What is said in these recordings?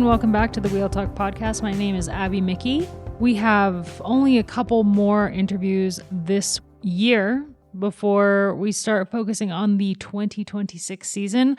and welcome back to the Wheel Talk podcast. My name is Abby Mickey. We have only a couple more interviews this year before we start focusing on the 2026 season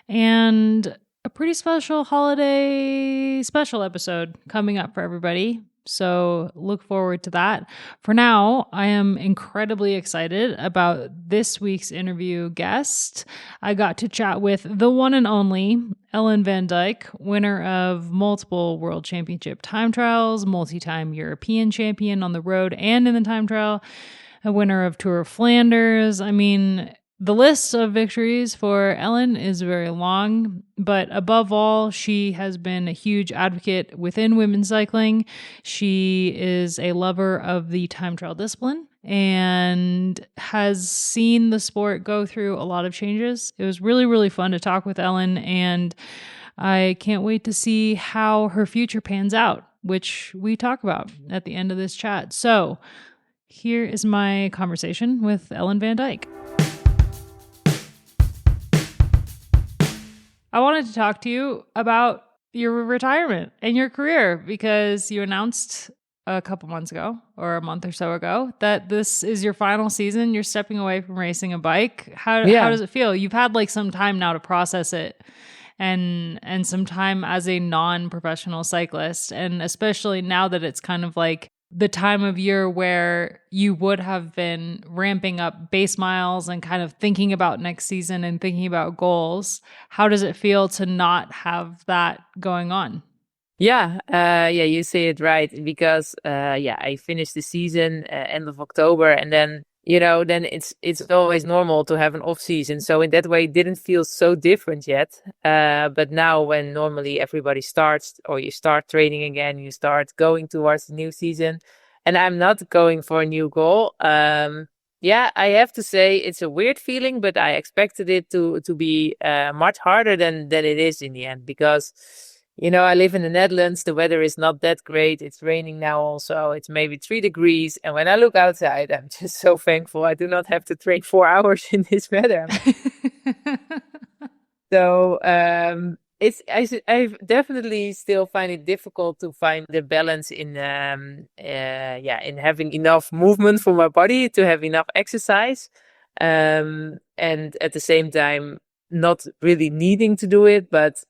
and a pretty special holiday special episode coming up for everybody. So look forward to that. For now, I am incredibly excited about this week's interview guest. I got to chat with the one and only Ellen van Dijk, winner of multiple world championship time trials, multi-time European champion on the road and in the time trial, a winner of Tour of Flanders. I mean, the list of victories for Ellen is very long, but above all, she has been a huge advocate within women's cycling. She is a lover of the time trial discipline and has seen the sport go through a lot of changes. It was really, really fun to talk with Ellen, and I can't wait to see how her future pans out, which we talk about at the end of this chat. So here is my conversation with Ellen van Dijk. I wanted to talk to you about your retirement and your career because you announced a couple months ago or a month or so ago that this is your final season. You're stepping away from racing a bike. How does it feel? You've had like some time now to process it and some time as a non-professional cyclist. And especially now that it's kind of like the time of year where you would have been ramping up base miles and kind of thinking about next season and thinking about goals. How does it feel to not have that going on? Yeah, you say it right because I finished the season end of October, and then then it's always normal to have an off season. So in that way, it didn't feel so different yet. But now, when normally everybody starts, or you start training again, you start going towards the new season, and I'm not going for a new goal. I have to say it's a weird feeling, but I expected it to be much harder than it is in the end because. I live in the Netherlands. The weather is not that great. It's raining now also. It's maybe 3 degrees. And when I look outside, I'm just so thankful I do not have to train 4 hours in this weather. So I definitely still find it difficult to find the balance in having enough movement for my body to have enough exercise. And at the same time, not really needing to do it, but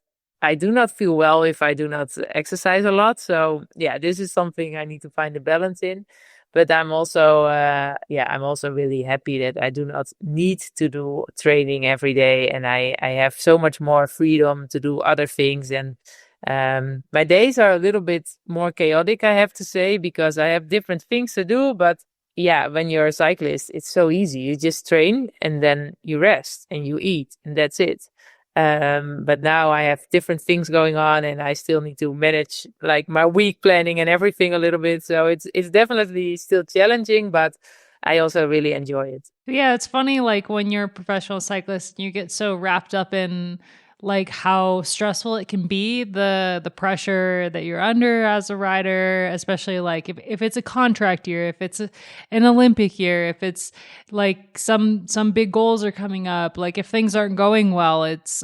I do not feel well if I do not exercise a lot. So this is something I need to find a balance in. But I'm also, I'm also really happy that I do not need to do training every day, and I have so much more freedom to do other things. And my days are a little bit more chaotic, I have to say, because I have different things to do. But when you're a cyclist, it's so easy. You just train and then you rest and you eat, and that's it. But now I have different things going on, and I still need to manage like my week planning and everything a little bit. So it's definitely still challenging, but I also really enjoy it. Yeah, it's funny, like when you're a professional cyclist, you get so wrapped up in like how stressful it can be, the pressure that you're under as a rider, especially like if it's a contract year, if it's an Olympic year, if it's like some big goals are coming up, like if things aren't going well, it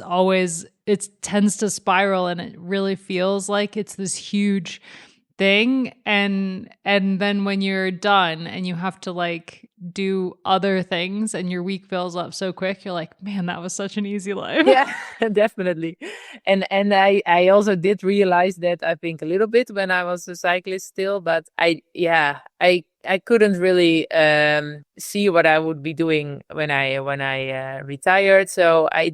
tends to spiral, and it really feels like it's this huge thing. And then when you're done and you have to like do other things and your week fills up so quick, you're like, man, that was such an easy life. Yeah, definitely. And I also did realize that, I think, a little bit when I was a cyclist still, but I couldn't really see what I would be doing when I retired. So I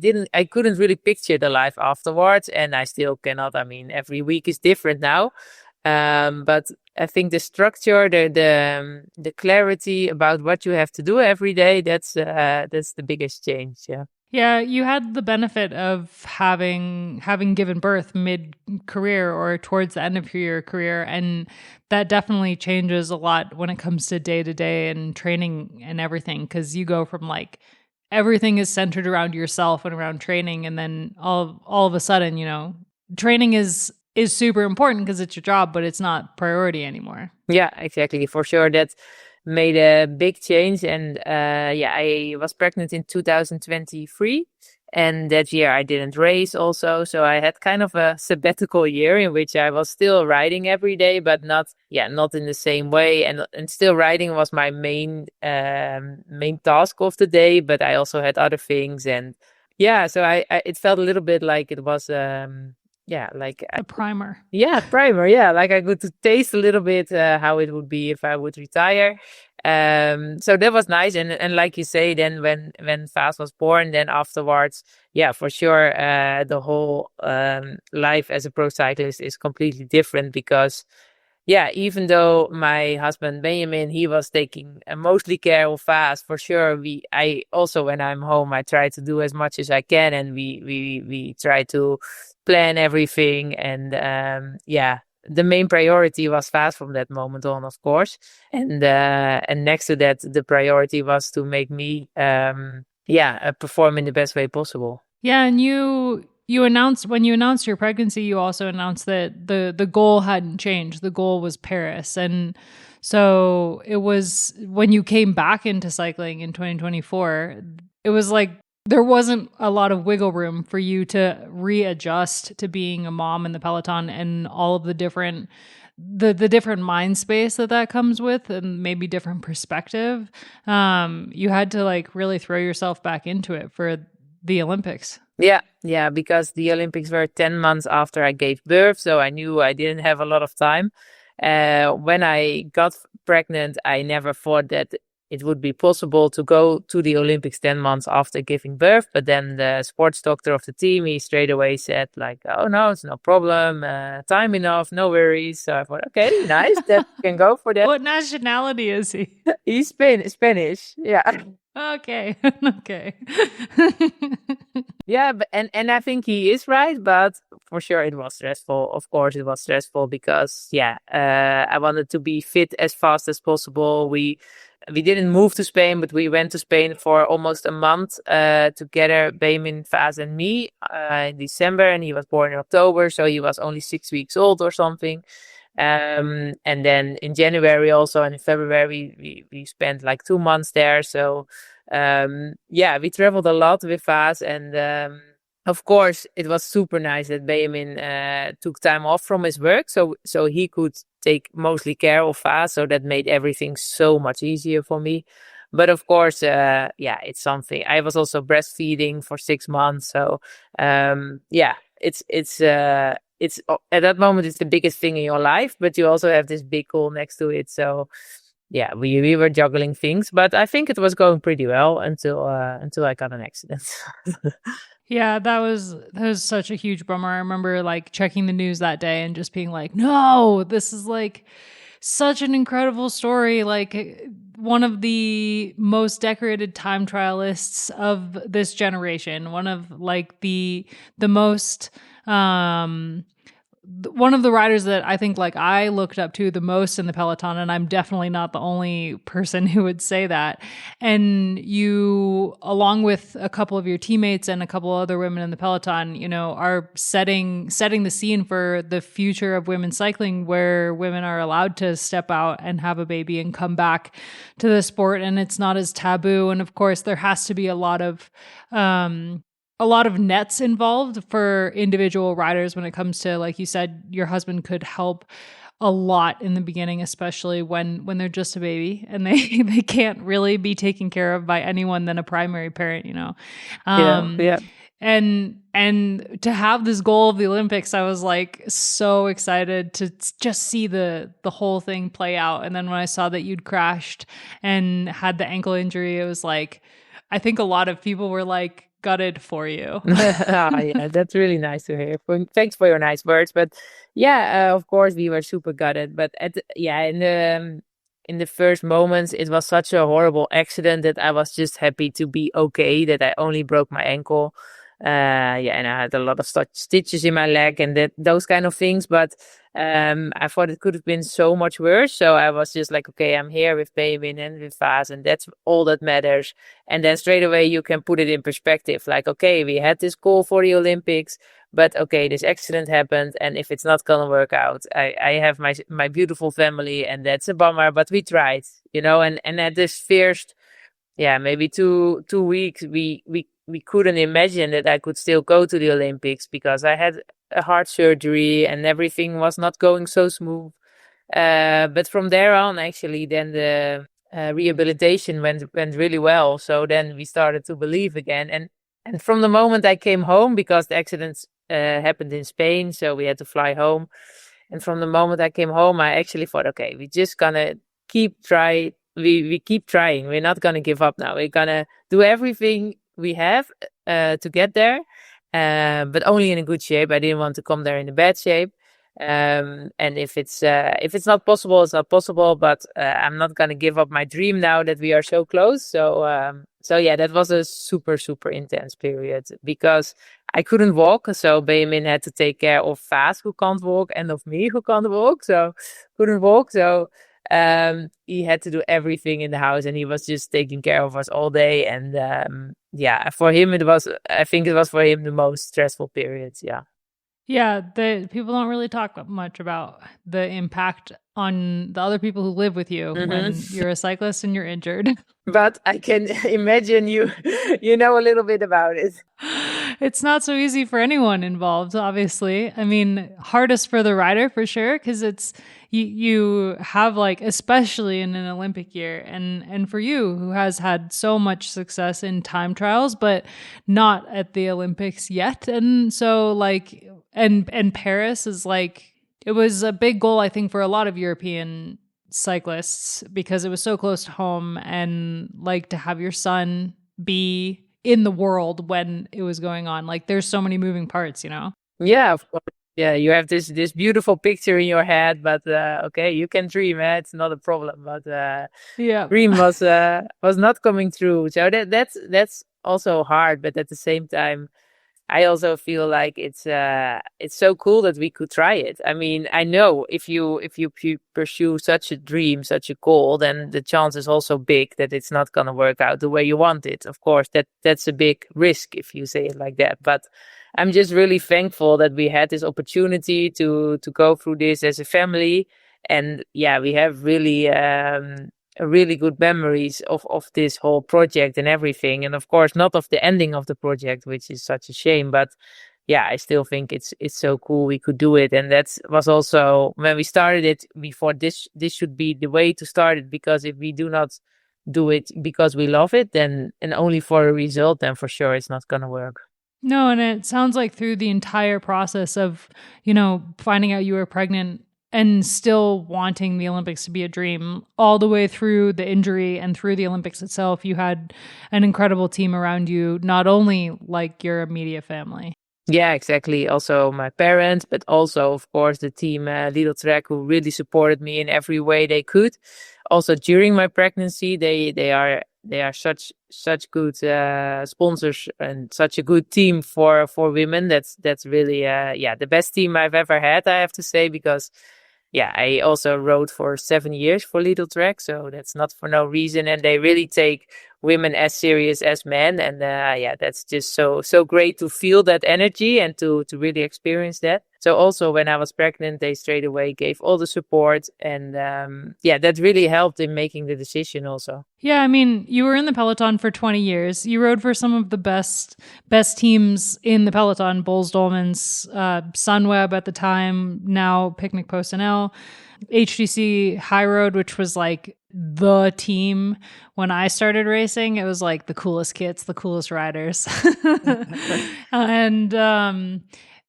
couldn't really picture the life afterwards, and I still cannot. I mean, every week is different now. But I think the structure, the clarity about what you have to do every day, that's the biggest change. Yeah. Yeah, you had the benefit of having given birth mid-career or towards the end of your career, and that definitely changes a lot when it comes to day-to-day and training and everything, because you go from like everything is centered around yourself and around training, and then all of a sudden, training is super important because it's your job, but it's not priority anymore. Yeah, exactly. For sure. made a big change. And I was pregnant in 2023. And that year I didn't race also. So I had kind of a sabbatical year in which I was still riding every day, but not in the same way. And still riding was my main task of the day, but I also had other things. And so I it felt a little bit like it was, like a primer. Yeah, primer. Yeah, like I could taste a little bit how it would be if I would retire. So that was nice. And like you say, then when Vaas was born, then afterwards, for sure, the whole life as a pro cyclist is completely different because, even though my husband Benjamin, he was taking mostly care of Vaas, for sure. I also, when I'm home, I try to do as much as I can, and we try to plan everything. And the main priority was Vaas from that moment on, of course. And next to that, the priority was to make me perform in the best way possible. Yeah, and you announced, when you announced your pregnancy, you also announced that the goal hadn't changed. The goal was Paris. And so it was, when you came back into cycling in 2024, it was like there wasn't a lot of wiggle room for you to readjust to being a mom in the peloton and all of the different different mind space that comes with, and maybe different perspective. You had to like really throw yourself back into it for the Olympics. Yeah, because the Olympics were 10 months after I gave birth, so I knew I didn't have a lot of time. When I got pregnant, I never thought that it would be possible to go to the Olympics 10 months after giving birth. But then the sports doctor of the team, he straight away said like, oh no, it's no problem. Time enough, no worries. So I thought, okay, nice, that can go for that. What nationality is he? He's Spanish. Yeah. Okay. Yeah, and I think he is right, but for sure it was stressful. Of course, it was stressful because I wanted to be fit as fast as possible. We didn't move to Spain, but we went to Spain for almost a month together, Benjamin, Vaas, and me in December, and he was born in October, so he was only 6 weeks old or something. And then in January also, and in February we spent like 2 months there. So we traveled a lot with Vaas, and of course it was super nice that Benjamin took time off from his work, so he could take mostly care of Vaas. So that made everything so much easier for me. But of course, it's something. I was also breastfeeding for 6 months, so it's at that moment it's the biggest thing in your life, but you also have this big goal next to it. So we were juggling things, but I think it was going pretty well until I got an accident. Yeah, that was such a huge bummer. I remember like checking the news that day and just being like, no, this is like such an incredible story. Like one of the most decorated time trialists of this generation, one of like the most, one of the riders that I think like I looked up to the most in the peloton, and I'm definitely not the only person who would say that. And you, along with a couple of your teammates and a couple other women in the peloton, you know, are setting the scene for the future of women's cycling, where women are allowed to step out and have a baby and come back to the sport, and it's not as taboo. And of course, there has to be a lot of nets involved for individual riders when it comes to, like you said, your husband could help a lot in the beginning, especially when they're just a baby and they can't really be taken care of by anyone than a primary parent, you know? And to have this goal of the Olympics, I was like so excited to just see the whole thing play out. And then when I saw that you'd crashed and had the ankle injury, it was like, I think a lot of people were like, gutted for you. Yeah, that's really nice to hear. Thanks for your nice words. But of course we were super gutted. But in the first moments, it was such a horrible accident that I was just happy to be okay, that I only broke my ankle. And I had a lot of stitches in my leg and those kind of things. But I thought it could have been so much worse. So I was just like, okay, I'm here with Benjamin and with Vaas, and that's all that matters. And then straight away you can put it in perspective. Like, okay, we had this goal for the Olympics, But okay, this accident happened, and if it's not gonna work out, I have my beautiful family, and that's a bummer. But we tried, and at this first, maybe 2 weeks, we couldn't imagine that I could still go to the Olympics because I had a heart surgery and everything was not going so smooth. But from there on, actually, then the rehabilitation went really well. So then we started to believe again, and from the moment I came home, because the accidents happened in Spain, so we had to fly home. And from the moment I came home, I actually thought, okay, we're just gonna keep try. We keep trying. We're not gonna give up now. We're gonna do everything we have to get there, but only in a good shape. I didn't want to come there in a bad shape. And if it's not possible, it's not possible. But I'm not gonna give up my dream now that we are so close. So yeah, that was a super super intense period because I couldn't walk. So Benjamin had to take care of Vaas, who can't walk, and of me, who can't walk. So couldn't walk. So he had to do everything in the house, and he was just taking care of us all day. And for him, I think it was for him the most stressful period. Yeah. Yeah, the people don't really talk much about the impact on the other people who live with you when you're a cyclist and you're injured. But I can imagine you know a little bit about it. It's not so easy for anyone involved, obviously. I mean, hardest for the rider for sure, because it's you have, like, especially in an Olympic year, and for you, who has had so much success in time trials, but not at the Olympics yet. And so, like, and Paris is like, it was a big goal, I think, for a lot of European cyclists because it was so close to home, and like to have your son be in the world when it was going on. Like, there's so many moving parts, Yeah, of course. Yeah, you have this beautiful picture in your head, but okay, you can dream. It's not a problem. But dream was not coming true. So that's also hard. But at the same time, I also feel like it's so cool that we could try it. I mean, I know if you pursue such a dream, such a goal, then the chance is also big that it's not gonna work out the way you want it. Of course, that's a big risk if you say it like that. But I'm just really thankful that we had this opportunity to go through this as a family, and yeah, we have really good memories of this whole project and everything. And of course, not of the ending of the project, which is such a shame. But yeah, I still think it's so cool we could do it. And that was also when we started it. We thought this should be the way to start it, because if we do not do it because we love it, then and only for a result, then for sure it's not gonna work. No, and it sounds like through the entire process of, finding out you were pregnant and still wanting the Olympics to be a dream, all the way through the injury and through the Olympics itself, you had an incredible team around you, not only like your immediate family. Yeah, exactly. Also my parents, but also, of course, the team Lidl-Trek, who really supported me in every way they could. Also during my pregnancy, they are such good sponsors and such a good team for women. That's really the best team I've ever had, I have to say, because I also rode for 7 years for Lidl-Trek, so that's not for no reason. And they really take women as serious as men. And that's just so great to feel that energy and to really experience that. So also when I was pregnant, they straight away gave all the support. And that really helped in making the decision also. Yeah, I mean, you were in the peloton for 20 years. You rode for some of the best teams in the peloton, Boels Dolmans, Sunweb at the time, now Picnic Post NL, HTC High Road, which was like the team when I started racing. It was like the coolest kits, the coolest riders.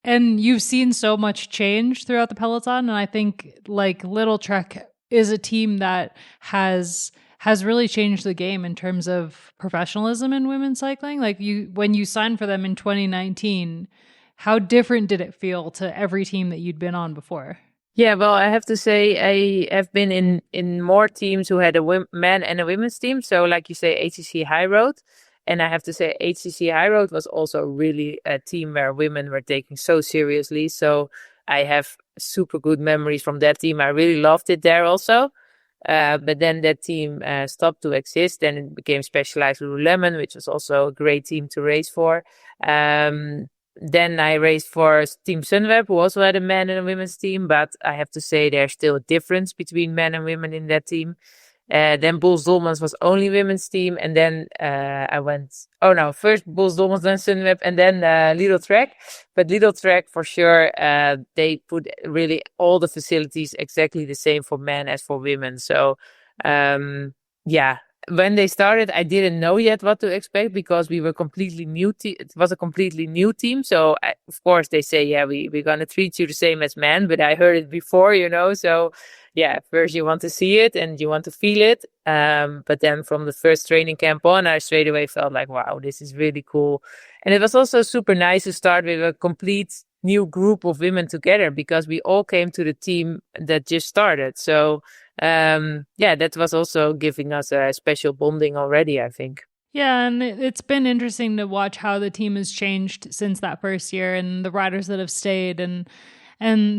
And you've seen so much change throughout the peloton. And I think like Lidl-Trek is a team that has really changed the game in terms of professionalism in women's cycling. Like, when you signed for them in 2019, how different did it feel to every team that you'd been on before? Yeah, well, I have to say I have been in more teams who had a men and a women's team. So like you say, HCC High Road. And I have to say HCC High Road was also really a team where women were taken so seriously. So I have super good memories from that team. I really loved it there also. But then that team stopped to exist, and it became Specialized Lululemon, which was also a great team to race for. then I raced for Team Sunweb, who also had a men and a women's team, but I have to say there's still a difference between men and women in that team. Then Bulls Dolmans was only women's team, and then I went. Oh no, first Bulls Dolmans, then Sunweb, and then Lidl-Trek. But Lidl-Trek for sure, they put really all the facilities exactly the same for men as for women. So yeah, when they started, I didn't know yet what to expect because we were completely new. It was a completely new team, so of course they say, yeah, we're gonna treat you the same as men. But I heard it before, so. Yeah, first you want to see it and you want to feel it. But then from the first training camp on, I straight away felt like, wow, this is really cool. And it was also super nice to start with a complete new group of women together because we all came to the team that just started. So, that was also giving us a special bonding already, I think. Yeah, and it's been interesting to watch how the team has changed since that first year and the riders that have stayed and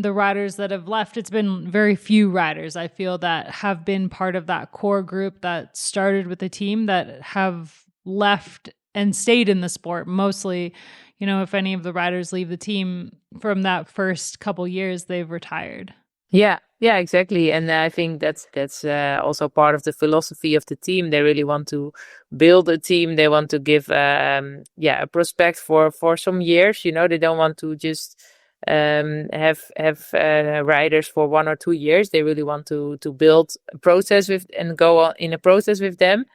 the riders that have left. It's been very few riders, I feel, that have been part of that core group that started with the team that have left and stayed in the sport. Mostly, if any of the riders leave the team from that first couple years, they've retired. Yeah, exactly. And I think that's also part of the philosophy of the team. They really want to build a team. They want to give a prospect for some years. They don't want to just have riders for 1 or 2 years. They really want to build a process with and go on in a process with them.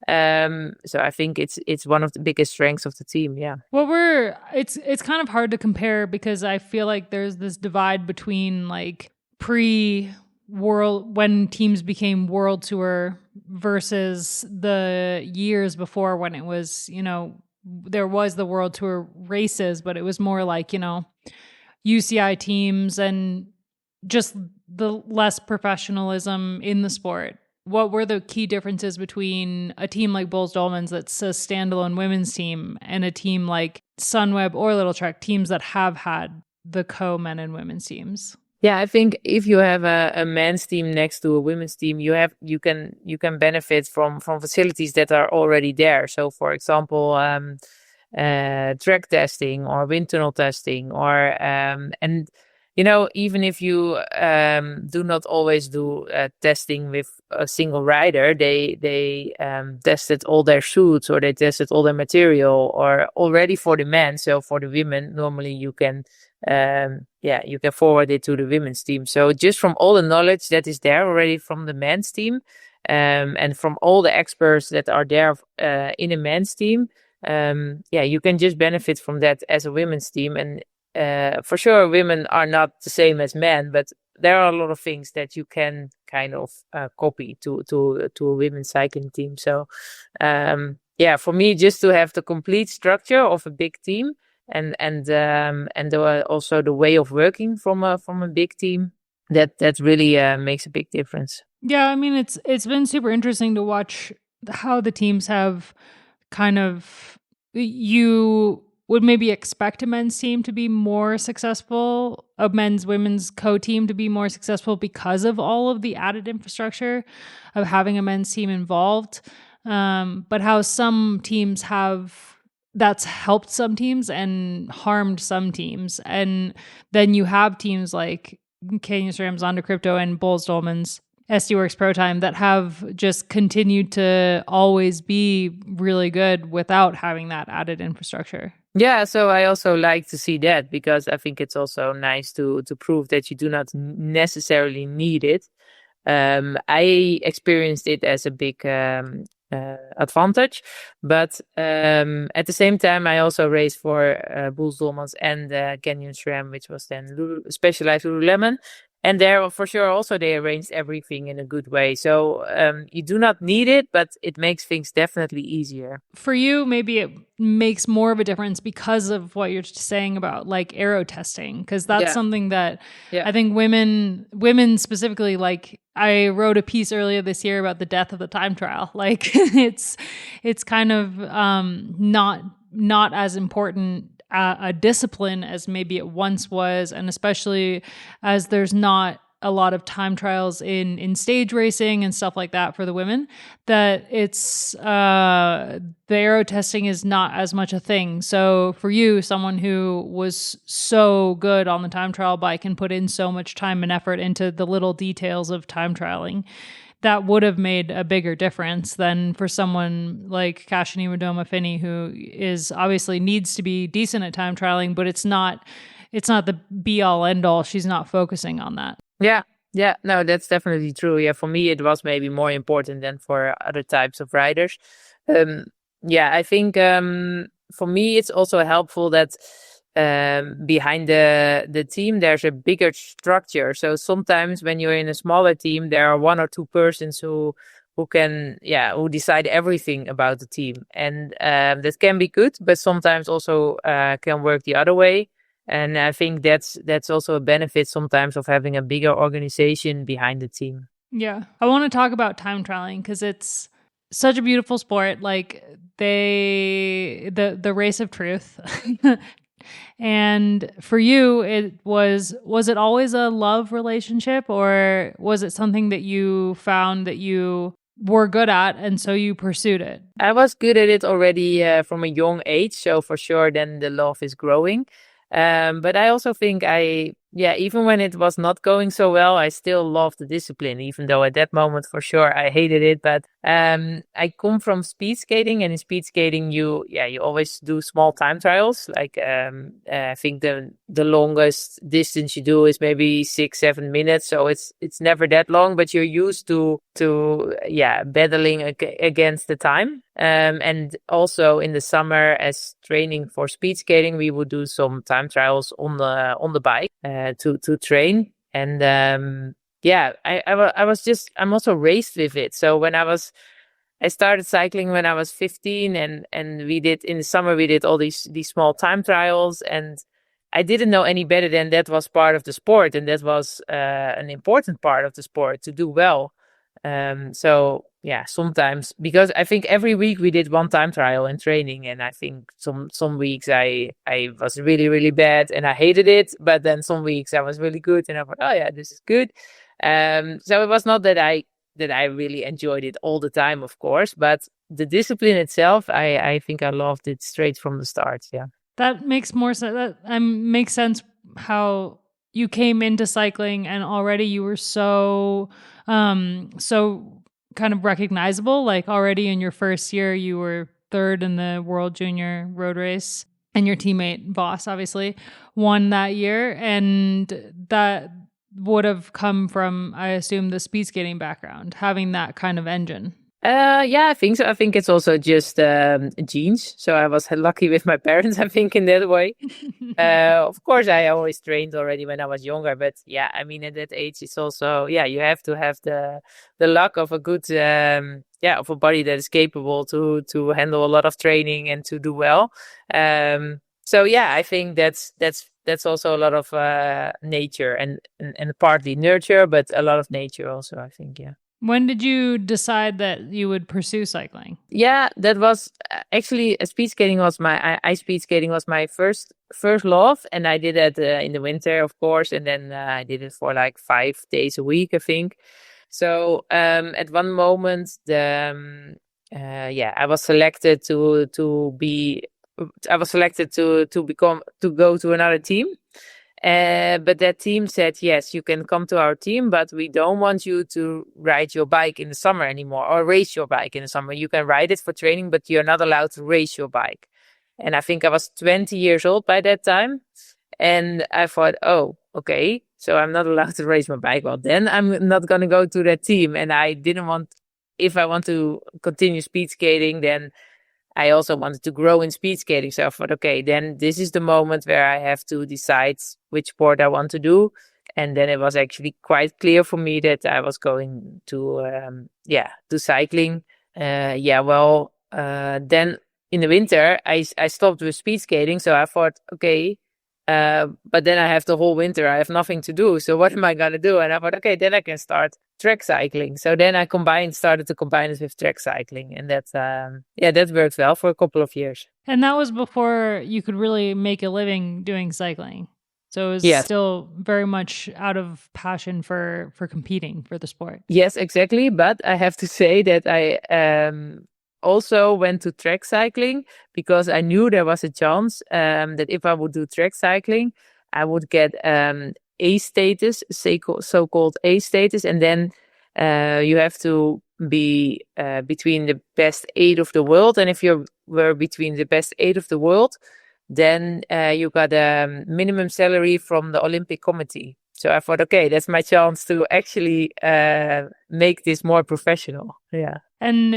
So I think it's one of the biggest strengths of the team. Yeah. Well, it's kind of hard to compare because I feel like there's this divide between like pre-world when teams became world tour versus the years before when it was, there was the world tour races, but it was more like, UCI teams and just the less professionalism in the sport. What were the key differences between a team like Bulls Dolmans that's a standalone women's team and a team like Sunweb or Lidl-Trek, teams that have had the co-men and women's teams? Yeah, I think if you have a men's team next to a women's team, you can benefit from facilities that are already there. So, for example, track testing or wind tunnel testing, or and even if you do not always do testing with a single rider, they tested all their suits or they tested all their material or already for the men. So for the women, normally you can forward it to the women's team. So just from all the knowledge that is there already from the men's team, and from all the experts that are there in a men's team, you can just benefit from that as a women's team. And for sure, women are not the same as men, but there are a lot of things that you can kind of copy to a women's cycling team. So for me, just to have the complete structure of a big team. And also the way of working from a big team that really makes a big difference. Yeah, I mean it's been super interesting to watch how the teams have kind of, you would maybe expect a men's team to be more successful, a men's women's co-team to be more successful because of all of the added infrastructure of having a men's team involved, but how some teams that's helped some teams and harmed some teams. And then you have teams like Canyon SRAM, Zonda Crypto, and Bulls Dolmans, SD Works Pro Time that have just continued to always be really good without having that added infrastructure. Yeah, so I also like to see that because I think it's also nice to prove that you do not necessarily need it. I experienced it as a big advantage, but at the same time I also raced for Bulls Dolmans and Canyon SRAM, which was then Specialized Lululemon, and there for sure also they arranged everything in a good way. So you do not need it, but it makes things definitely easier. For you, maybe it makes more of a difference because of what you're saying about like aero testing, because that's something that I think women specifically, like I wrote a piece earlier this year about the death of the time trial. Like it's kind of not as important a discipline as maybe it once was, and especially as there's not a lot of time trials in stage racing and stuff like that for the women, that it's the aero testing is not as much a thing. So for you, someone who was so good on the time trial bike and put in so much time and effort into the little details of time trialing, that would have made a bigger difference than for someone like Kashani Radoma-Finney, who is obviously needs to be decent at time trialing, but it's not the be all end all. She's not focusing on that. Yeah, no, that's definitely true. Yeah, for me, it was maybe more important than for other types of riders. I think for me, it's also helpful that behind the team, there's a bigger structure. So sometimes when you're in a smaller team, there are one or two persons who who decide everything about the team. And that can be good, but sometimes also can work the other way. And I think that's also a benefit sometimes of having a bigger organization behind the team. Yeah. I want to talk about time trialing because it's such a beautiful sport. Like the race of truth. And for you, was it always a love relationship, or was it something that you found that you were good at and so you pursued it? I was good at it already from a young age. So for sure, then the love is growing. But I also think even when it was not going so well, I still loved the discipline, even though at that moment, for sure, I hated it. But I come from speed skating, and in speed skating, you always do small time trials. Like I think the longest distance you do is maybe 6-7 minutes, so it's never that long. But you're used to battling against the time. And also in the summer, as training for speed skating, we would do some time trials on the bike to train. And I'm also raised with it. So when I started cycling when I was 15, and we did in the summer all these small time trials, and I didn't know any better than that was part of the sport, and that was an important part of the sport to do well. Sometimes, because I think every week we did one time trial in training, and I think some weeks I was really, really bad and I hated it, but then some weeks I was really good and I thought, oh yeah, this is good. So it was not that I really enjoyed it all the time, of course, but the discipline itself, I think I loved it straight from the start. Yeah. That makes more sense. That makes sense how you came into cycling and already you were so kind of recognizable. Like already in your first year, you were third in the World Junior Road Race, and your teammate Voss obviously won that year. And that would have come from, I assume, the speed skating background, having that kind of engine. I think so. I think it's also just genes. So I was lucky with my parents, I think, in that way. Of course, I always trained already when I was younger. But yeah, I mean, at that age, it's also, you have to have the luck of a good, of a body that is capable to handle a lot of training and to do well. I think that's also a lot of nature and partly nurture, but a lot of nature also, I think, yeah. When did you decide that you would pursue cycling? Yeah, that was actually speed skating was ice speed skating was my first love, and I did that in the winter, of course, and then I did it for like 5 days a week, I think. So at one moment, I was selected to go to another team. But that team said, yes, you can come to our team, but we don't want you to ride your bike in the summer anymore, or race your bike in the summer. You can ride it for training, but you're not allowed to race your bike. And I think I was 20 years old by that time. And I thought, oh, okay, so I'm not allowed to race my bike. Well, then I'm not going to go to that team. And I didn't want, if I want to continue speed skating, then I also wanted to grow in speed skating. So I thought, okay, then this is the moment where I have to decide which sport I want to do. And then it was actually quite clear for me that I was going to cycling. Then in the winter, I stopped with speed skating. So I thought, okay, but then I have the whole winter, I have nothing to do. So what am I going to do? And I thought, okay, then I can start track cycling. So then I started to combine it with track cycling. And that worked well for a couple of years. And that was before you could really make a living doing cycling. So it was Yes. still very much out of passion for competing for the sport. Yes, exactly. But I have to say that I also went to track cycling because I knew there was a chance that if I would do track cycling, I would get A status, so-called A status, and then you have to be between the best 8 of the world. And if you were between the best 8 of the world, then you got a minimum salary from the Olympic Committee. So I thought, okay, that's my chance to actually make this more professional. Yeah. And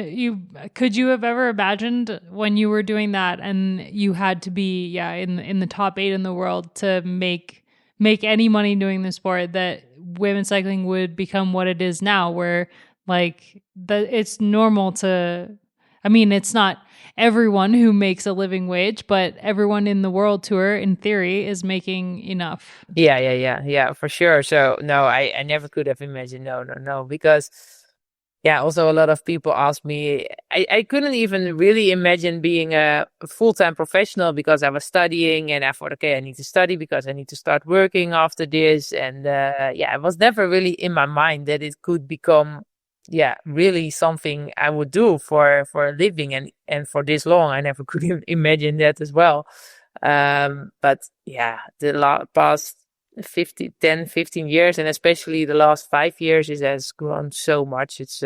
could you have ever imagined when you were doing that and you had to be in the top 8 in the world to make any money doing the sport, that women's cycling would become what it is now, where like it's normal to, I mean, it's not everyone who makes a living wage, but everyone in the world tour, in theory, is making enough. Yeah, for sure. So no, I never could have imagined. No, because also a lot of people ask me. I couldn't even really imagine being a full-time professional because I was studying, and I thought, okay, I need to study because I need to start working after this. And it was never really in my mind that it could become really something I would do for a living and for this long. I never could even imagine that as well. But the past 15 years, and especially the last 5 years, it has grown so much. It's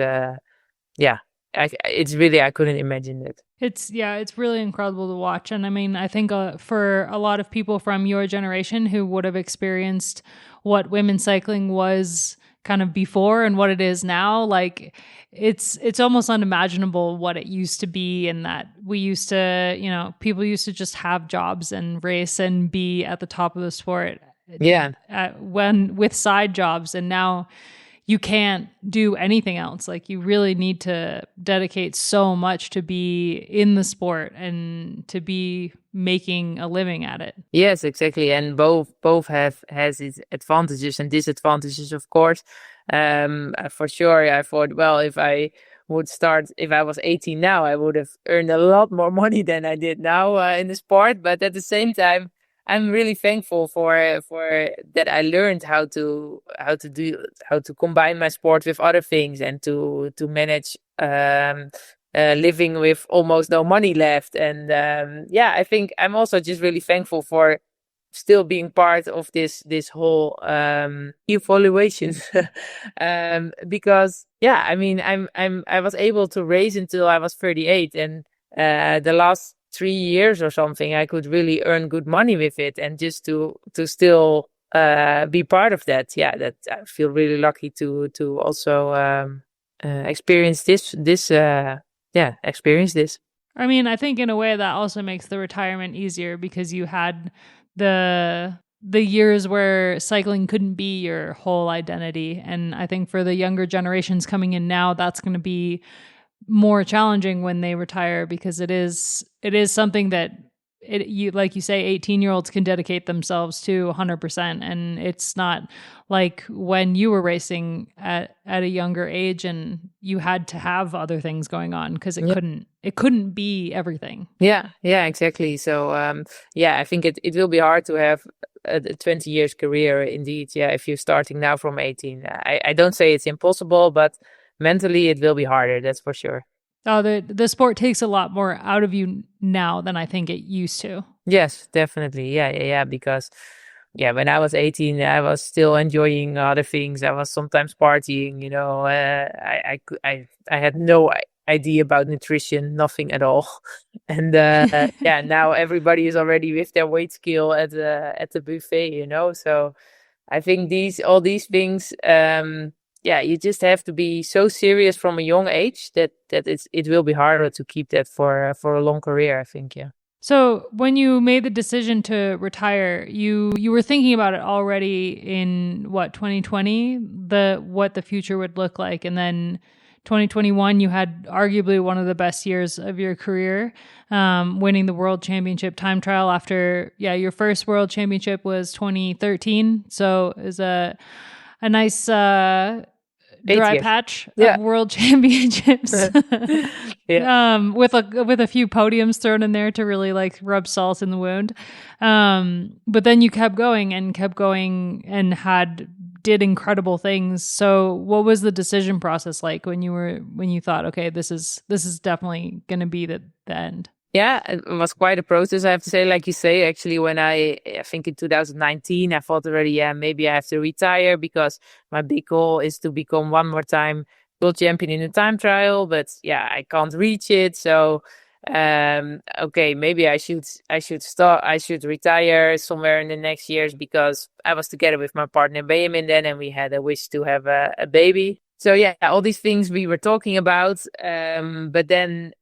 it's really, I couldn't imagine it. It's really incredible to watch. And I mean, I think for a lot of people from your generation who would have experienced what women's cycling was kind of before and what it is now, like it's almost unimaginable what it used to be, and that we used to, people used to just have jobs and race and be at the top of the sport. When with side jobs, and now you can't do anything else. Like you really need to dedicate so much to be in the sport and to be making a living at it. Yes, exactly. And both has its advantages and disadvantages, of course. For sure, I thought, well, if I was 18 now, I would have earned a lot more money than I did now in the sport. But at the same time, I'm really thankful for that. I learned how to combine my sport with other things and to manage living with almost no money left. And I think I'm also just really thankful for still being part of this whole evaluation because I mean I was able to race until I was 38, and the last 3 years or something I could really earn good money with it, and just to still be part of that. That I feel really lucky to also experience this experience this. I mean, I think in a way that also makes the retirement easier, because you had the years where cycling couldn't be your whole identity. And I think for the younger generations coming in now, that's going to be more challenging when they retire, because it is something that like you say, 18-year-olds can dedicate themselves to 100%. And it's not like when you were racing at a younger age and you had to have other things going on, because it couldn't be everything. Yeah, exactly. So I think it will be hard to have a 20 years career indeed. If you're starting now from 18, I don't say it's impossible, but mentally it will be harder, that's for sure. Oh, the sport takes a lot more out of you now than I think it used to. Yes, definitely. Yeah. Because when I was 18, I was still enjoying other things. I was sometimes partying. I had no idea about nutrition, nothing at all. And now everybody is already with their weight scale at the buffet. So I think all these things. You just have to be so serious from a young age that it will be harder to keep that for a long career, I think. Yeah. So when you made the decision to retire, you were thinking about it already in 2020, what the future would look like, and then 2021 you had arguably one of the best years of your career, winning the World Championship time trial after your first World Championship was 2013. So it was a nice dry 8 years. patch Yeah. of world championships. Yeah. With a few podiums thrown in there to really like rub salt in the wound. But then you kept going and did incredible things. So what was the decision process like when you thought, okay, this is definitely going to be the end? Yeah, it was quite a process, I have to say. Like you say, actually, when I think in 2019, I thought already, yeah, maybe I have to retire because my big goal is to become one more time world champion in a time trial. But yeah, I can't reach it. So, okay, maybe I should start. I should retire somewhere in the next years because I was together with my partner Benjamin then, and we had a wish to have a baby. So yeah, all these things we were talking about. But then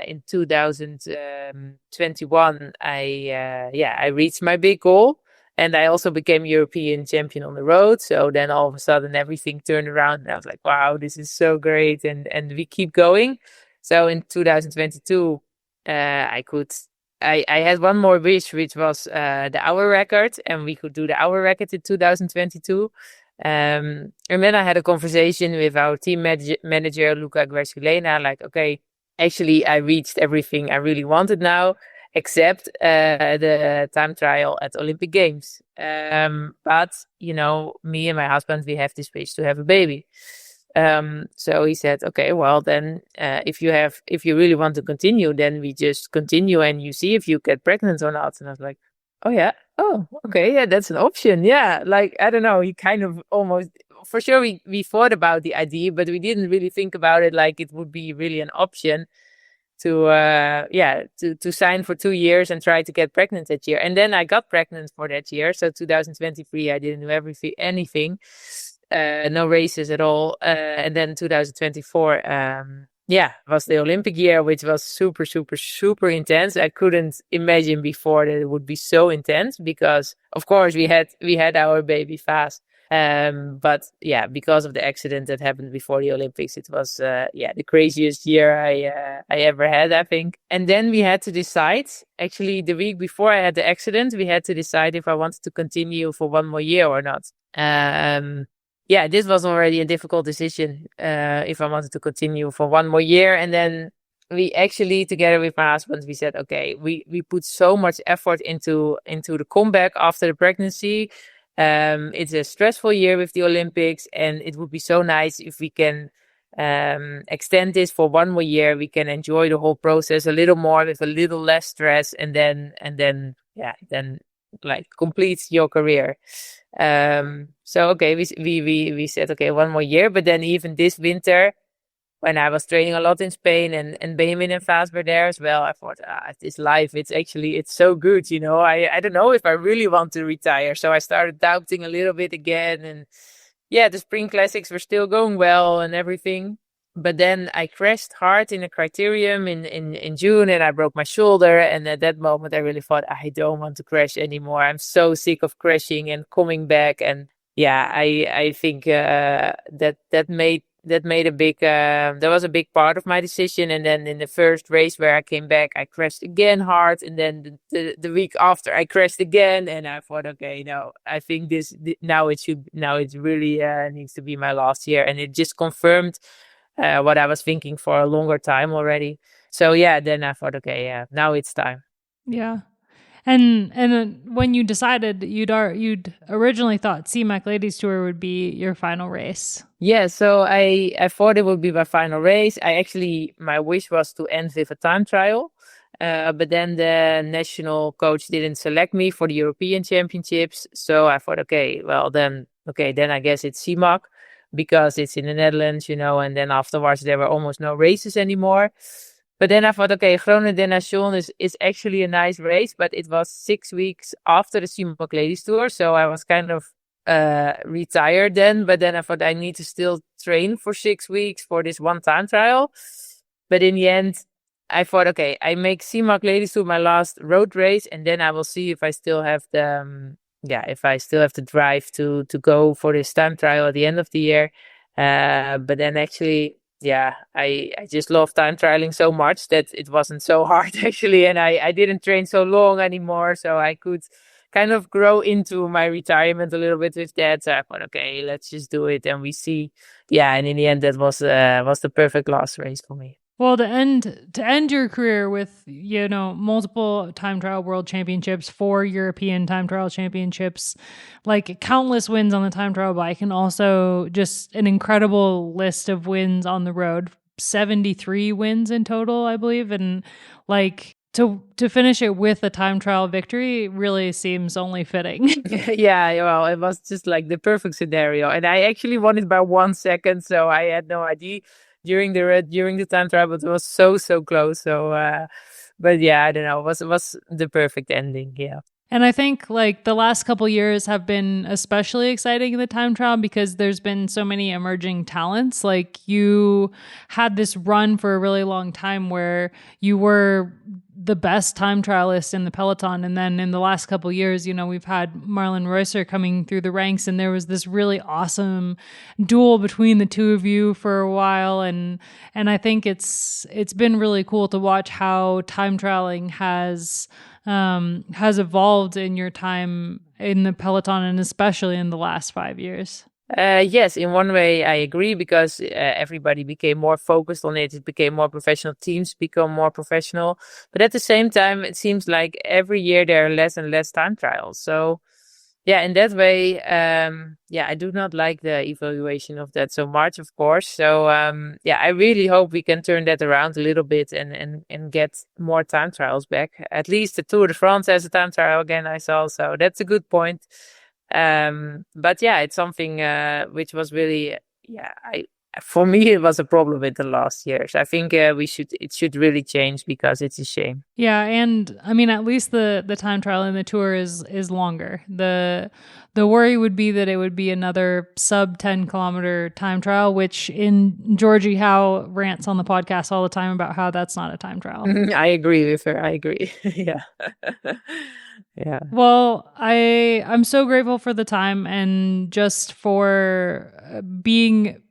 in 2021, I reached my big goal, and I also became European champion on the road. So then all of a sudden everything turned around, and I was like, wow, this is so great, and we keep going. So in 2022, I had one more wish, which was the hour record, and we could do the hour record in 2022. And then I had a conversation with our team manager, Luca Guerculena, like, okay, actually I reached everything I really wanted now, except the time trial at Olympic Games. But, me and my husband, we have this wish to have a baby. So he said, okay, well then, if you really want to continue, then we just continue and you see if you get pregnant or not. And I was like, oh yeah. Oh, okay. Yeah, that's an option. Yeah. Like, I don't know. You kind of almost, for sure, we thought about the idea, but we didn't really think about it like it would be really an option to sign for 2 years and try to get pregnant that year. And then I got pregnant for that year. So 2023, I didn't do anything, no races at all. And then 2024, was the Olympic year, which was super, super, super intense. I couldn't imagine before that it would be so intense because, of course, we had our baby fast. But yeah, because of the accident that happened before the Olympics, it was the craziest year I ever had, I think. And then we had to decide. Actually, the week before I had the accident, we had to decide if I wanted to continue for one more year or not. This was already a difficult decision if I wanted to continue for one more year. And then we actually, together with my husband, we said, okay, we put so much effort into the comeback after the pregnancy. It's a stressful year with the Olympics, and it would be so nice if we can extend this for one more year. We can enjoy the whole process a little more with a little less stress, and then like complete your career. So okay, we said, okay, one more year. But then even this winter, when I was training a lot in Spain and Benjamin and Faz were there as well, I thought, this life, it's so good, I don't know if I really want to retire. So I started doubting a little bit again. And yeah, the spring classics were still going well and everything. But then I crashed hard in a criterium in June, and I broke my shoulder. And at that moment, I really thought, I don't want to crash anymore. I'm so sick of crashing and coming back. And yeah, I think that made a big, that was a big part of my decision. And then in the first race where I came back, I crashed again hard. And then the week after, I crashed again. And I thought, okay, no, I think now it really needs to be my last year. And it just confirmed what I was thinking for a longer time already. So yeah, then I thought, okay, yeah, now it's time. Yeah. And when you decided, you'd originally thought CMAC Ladies Tour would be your final race. Yeah, so I thought it would be my final race. My wish was to end with a time trial. But then the national coach didn't select me for the European Championships. So I thought, okay, then I guess it's CMAC because it's in the Netherlands, and then afterwards there were almost no races anymore. But then I thought, okay, Groningen Den Nation is actually a nice race, but it was 6 weeks after the CMAC Ladies Tour. So I was kind of retired then, but then I thought I need to still train for 6 weeks for this one time trial. But in the end, I thought, okay, I make CMAC Ladies Tour my last road race, and then I will see if I still have the drive to go for this time trial at the end of the year. But then actually, I just love time trialing so much that it wasn't so hard actually, and I didn't train so long anymore, so I could kind of grow into my retirement a little bit with that. So I thought, okay, let's just do it and we see. Yeah, and in the end, that was the perfect last race for me. Well, to end your career with, multiple time trial world championships, 4 European time trial championships, like countless wins on the time trial bike, and also just an incredible list of wins on the road, 73 wins in total, I believe. And like to finish it with a time trial victory really seems only fitting. Yeah, well, it was just like the perfect scenario. And I actually won it by 1 second, so I had no idea during the time trial, but it was so close. So but yeah, I don't know, it was the perfect ending. Yeah. And I think like the last couple years have been especially exciting in the time trial because there's been so many emerging talents. Like you had this run for a really long time where you were the best time trialist in the peloton. And then in the last couple years, we've had Marlon Reusser coming through the ranks, and there was this really awesome duel between the two of you for a while. And I think it's been really cool to watch how time trialing has evolved in your time in the peloton, and especially in the last 5 years. Yes, in one way I agree, because everybody became more focused on it. It became more professional. Teams become more professional. But at the same time, it seems like every year there are less and less time trials. So yeah, in that way, I do not like the evaluation of that so much, of course. So I really hope we can turn that around a little bit and get more time trials back. At least the Tour de France has a time trial again, I saw. So that's a good point. But yeah, it's something which was really, for me, it was a problem in the last years. I think it should really change, because it's a shame. Yeah, and I mean, at least the time trial in the Tour is longer. The worry would be that it would be another sub 10-kilometer time trial, which in Georgie Howe rants on the podcast all the time about how that's not a time trial. I agree with her. I agree. Yeah. Yeah. Well, I'm so grateful for the time, and just for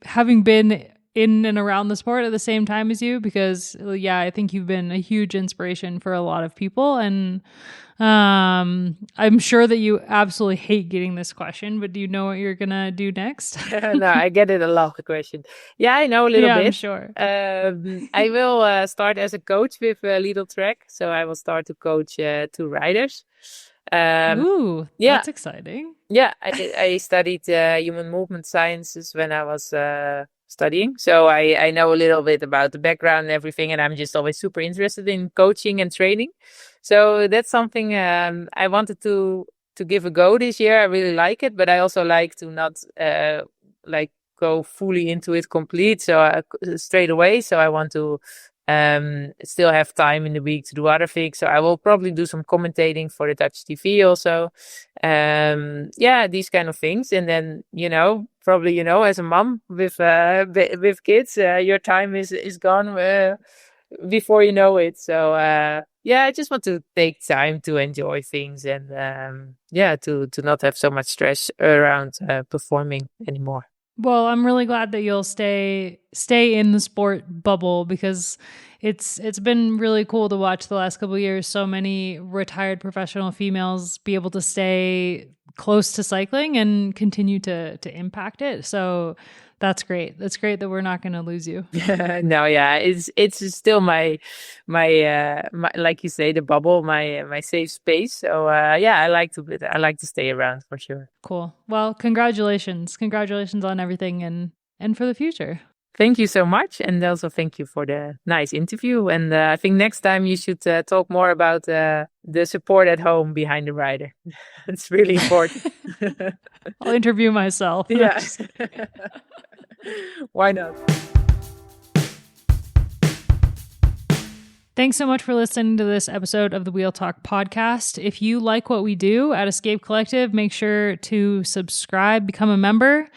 having been in and around the sport at the same time as you, because I think you've been a huge inspiration for a lot of people. And I'm sure that you absolutely hate getting this question, but do you know what you're gonna do next? No, I get it a lot, the question. Yeah, I know a little bit. I'm sure. I will start as a coach with Lidl-Trek, so I will start to coach 2 riders. Ooh, that's exciting. Yeah, I studied human movement sciences when I was studying, so I know a little bit about the background and everything, and I'm just always super interested in coaching and training. So that's something I wanted to give a go this year. I really like it, but I also like to not go fully into it complete, so straight away. So I want to still have time in the week to do other things. So I will probably do some commentating for the Dutch TV also. These kind of things. And then, probably, as a mom with kids, your time is gone before you know it. So, I just want to take time to enjoy things and, to not have so much stress around performing anymore. Well, I'm really glad that you'll stay in the sport bubble, because it's been really cool to watch the last couple of years. So many retired professional females be able to stay close to cycling and continue to impact it. So that's great. That's great that we're not going to lose you. No, yeah, it's still my like you say, the bubble, my safe space. So I like to stay around for sure. Cool. Well, congratulations on everything and for the future. Thank you so much, and also thank you for the nice interview. And I think next time you should talk more about the support at home behind the rider. It's really important. I'll interview myself. Yeah. Why not? Thanks so much for listening to this episode of the Wheel Talk podcast. If you like what we do at Escape Collective, make sure to subscribe, become a member.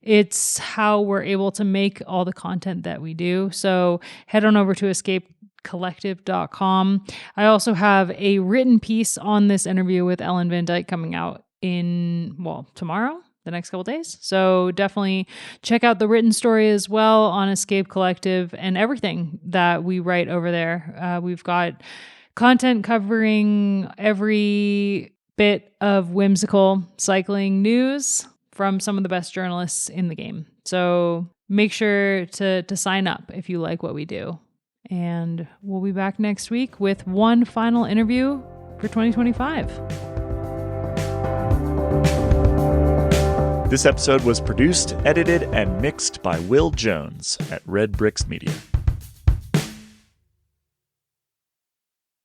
It's how we're able to make all the content that we do. So head on over to escapecollective.com. I also have a written piece on this interview with Ellen van Dijk coming out tomorrow, the next couple days. So definitely check out the written story as well on Escape Collective and everything that we write over there. We've got content covering every bit of whimsical cycling news from some of the best journalists in the game. So make sure to sign up if you like what we do. And we'll be back next week with one final interview for 2025. This episode was produced, edited, and mixed by Will Jones at Red Bricks Media.